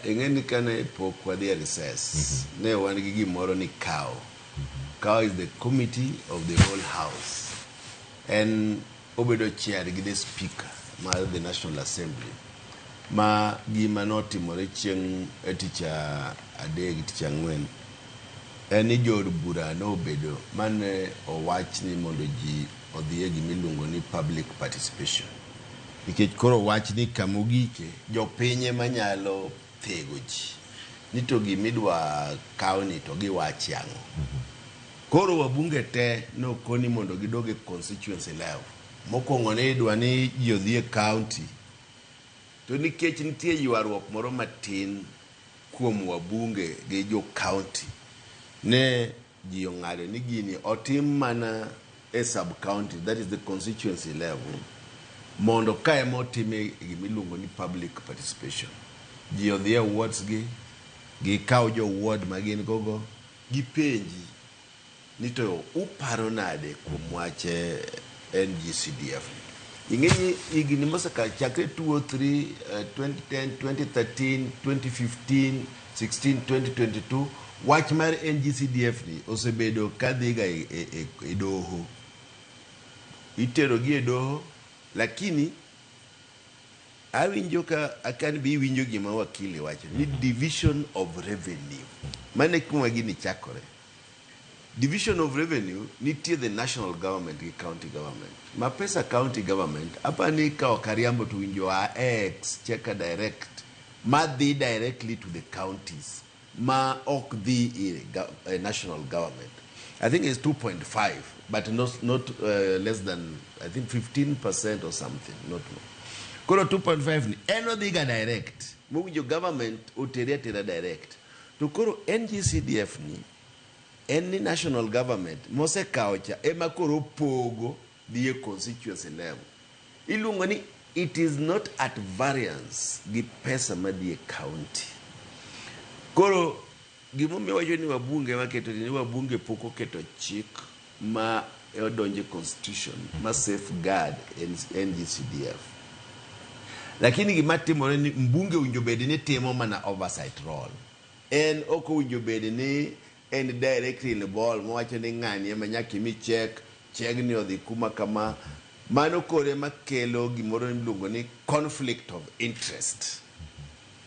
Ingeni kane pok wadhi recess. Ne wan gi gimoro ni Okaw. Okaw is the committee of the whole house. And obedo chair gi the speaker mar the National Assembly. Ma gima notimore chieng' ticha adek ticha ang'wen. En jod bura nobedo mane owach ni mondo ji odhiye gimiluongo ni public participation. Nikech koro wach ni kamogike jopinye manyalo thego ji ni to gimidwa kaw ni to giwach yango. Koro wabunge te nokoni mondo gidoge constituency level. Mokwongo ne idwa ni ji odhiye county. To nikech nitie ywaruok moro matin kuom wabunge gi jo county, ne ji ong'ado ni gini otim mana a sub county, that is the constituency level, mondo kae motime gimiluongo ni public participation. Ji odhiye wards gi kaw jo ward magin gogo, gipenji ni to uparo nade kuom wache NG-CDF. Ingeni igini mosaka chakre 2003, 2010, 2013, 2015, 16, 2022, wach mar NG-CDF ni osebedo kadhiga e doho. Itero gi e doho, lakini awinjo ka akan bi winjo gima wakili wacho ni division of revenue. Mane kuma gini chakore. Division of revenue nitie the national government gi county government. Ma pesa county government apani ka okariambo to winjo X cheka direct ma dhi directly to the counties ma ok dhi national government. I think it's 2.5 but not less than I think 15% or something, not more. Koro 2.5 ni eno dhiga direct mo winjo government otere direct. To koro NG-CDF ni any national government mose kaucha ema koro pogo the constituency level. Iluongo ni it is not at variance gi pesa madie county. Koro gimomiyo wacho ni wabunge maketo ni wabunge poko keto chik ma odonje constitution ma safeguard NG-CDF. Lakini gimatimore ni mbunge winjo bede ni timo mana oversight role. En oko winjo bede ni en directly in the ball mwacho ni ng'ani ema nyaka mi check ni odhi kuma kama. Mano kore makelo gimoro miluongo ni conflict of interest.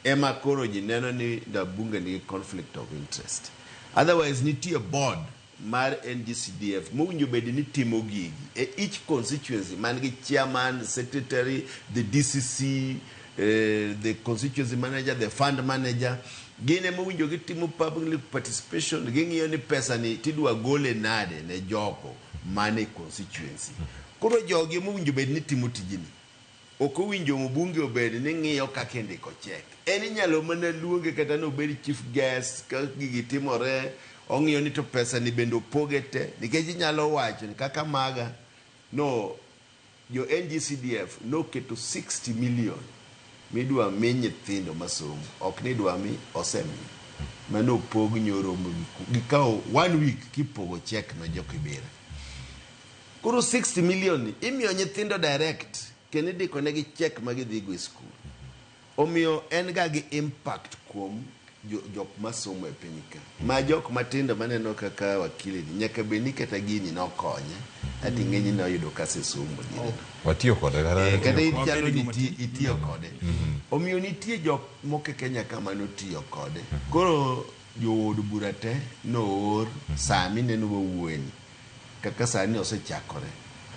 Ema koro ji neno ni da bunge ni conflict of interest. Otherwise nitie board mar NG-CDF mowinjo bede ni timo gigi each constituency man gi chairman, secretary, the DCC, the constituency manager, the fund manager. Gine mowinjo gitimo public participation, ging'iyo ni pesa ni tidwa gole nade ne joko mane constituency. Koro jogi mowinjo bed ni timo tijini. Oko winjo mbunge obed ni ng'iyo kaka indiko check. En inyalo mana luonge kata no bed chief guest ka gigi timore, ong'iyo ni to pesa ni bendo pogete, nikech inyalo wacho ni kaka maga no jo NG-CDF no keto 60 million midwa mi nyithindo masomo, ok ni dwa mi osemi mano pog nyoro gikawo 1 week kipogo check na jokibira. Koro 60 million imiyo nyithindo direct kendo diko negi check magidhi go school. Omiyo en ga gi impact kuom jok masomo e piny ka. Ma jok matindo maneno kaka wakili nyaka beni kata gini nokonye ati ng'eny na yudo kase somo dire. Watiyo kode kata ichalo itiyo kode. Omiyo nitie jok moke Kenya kama notiyo kode. Koro jood bura te noor sami neno wuoweni kaka sani osechakore.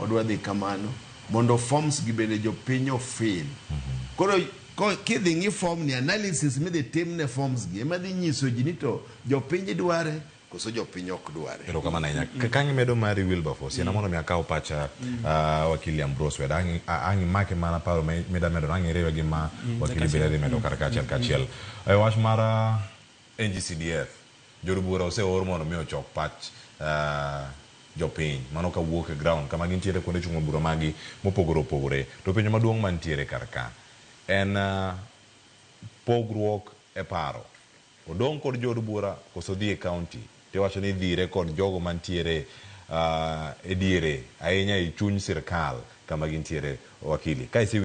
Odwa dhi kamano mondo forms gibende jopiny ofil. Koro kidhi ngi form ni analysis mi dhi tim ne forms gi ema dhi nyiso ji ni to jopiny dware koso jopiny ok dware. Pero kama nanya kangi medo mari Wilberforce yana mono mi akaw pacha wakili Ambrose weda angi make mana paro meda medo angi rewe gi ma wakili Beledi medo kachiel wach mara NG-CDF jorubura ose or mono mi ochok pach jopiny mano ka wuok e ground kama gintiere kuonde chungo bura magi mopogore to penjo maduong' mantiere karka en pogruok e paro odong' kod jod bura koso dhi e county te wacho ni dhire kod jogo mantiere e diere ahinya e chuny sirkal kama gintiere wakili.